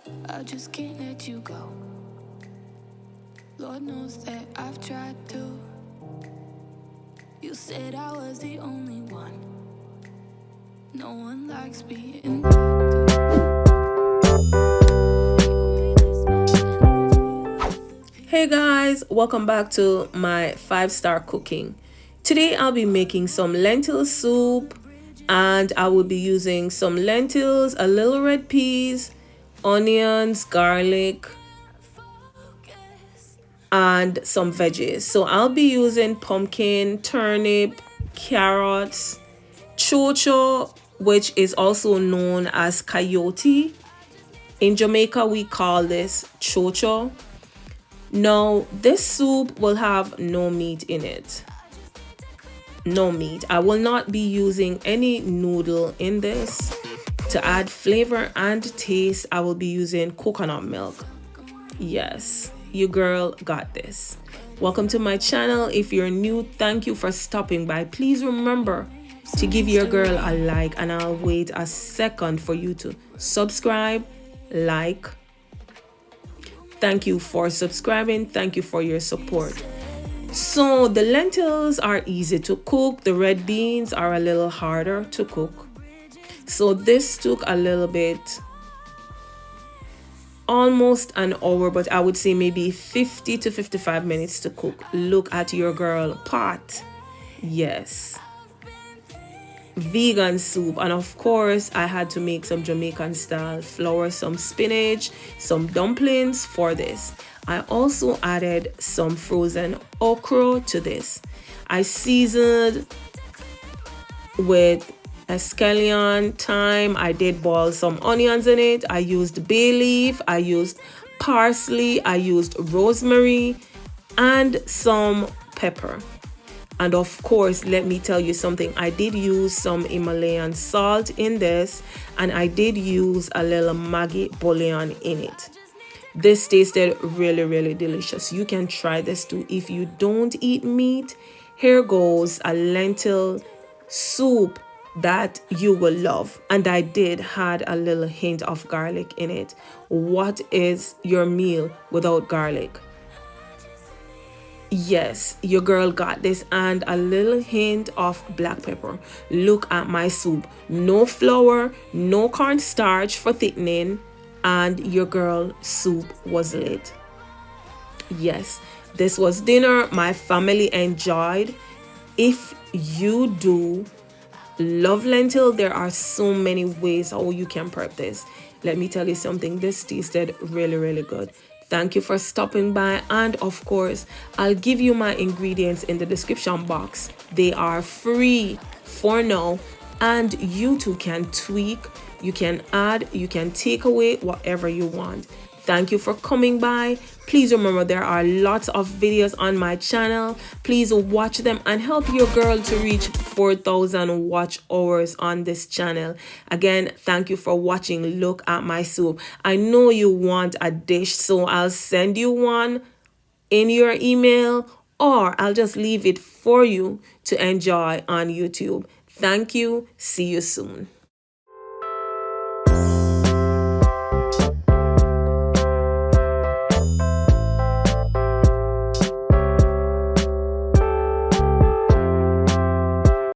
I just can't let you go. Lord knows that I've tried to. You said I was the only one. No one likes being lied to. Hey guys, welcome back to my 5-star cooking. Today I'll be making some lentil soup, and I will be using some lentils, a little red peas, onions, garlic, and some veggies. So I'll be using pumpkin, turnip, carrots, chocho, which is also known as coyote. In Jamaica we call this chocho. Now, this soup will have no meat in it. No meat. I will not be using any noodle in this. To add flavor and taste, I will be using coconut milk. Yes, your girl got this. Welcome to my channel. If you're new, thank you for stopping by. Please remember to give your girl a like, and I'll wait a second for you to subscribe, like. Thank you for subscribing. Thank you for your support. So the lentils are easy to cook. The red beans are a little harder to cook. So this took a little bit, almost an hour, but I would say maybe 50 to 55 minutes to cook. Look at your girl pot. Yes. Vegan soup, and of course I had to make some Jamaican style flour, some spinach, some dumplings for this. I also added some frozen okra to this. I seasoned with scallion, thyme. I did boil some onions in it. I used bay leaf, I used parsley, I used rosemary, and some pepper. And of course, let me tell you something. I did use some Himalayan salt in this, and I did use a little Maggi bouillon in it. This tasted really, really delicious. You can try this too. If you don't eat meat, here goes a lentil soup that you will love. And I did had a little hint of garlic in it. What is your meal without garlic? Yes, your girl got this, and a little hint of black pepper. Look at my soup. No flour, no cornstarch for thickening, and your girl soup was lit. Yes, this was dinner. My family enjoyed. If you do love lentil, there are so many ways how you can prep this. Let me tell you something. This tasted really, really good. Thank you for stopping by, and of course I'll give you my ingredients in the description box. They are free for now, and you too can tweak, you can add, you can take away whatever you want. Thank you for coming by. Please remember there are lots of videos on my channel. Please watch them and help your girl to reach 4,000 watch hours on this channel. Again, thank you for watching. Look at my soup. I know you want a dish, so I'll send you one in your email, or I'll just leave it for you to enjoy on YouTube. Thank you. See you soon.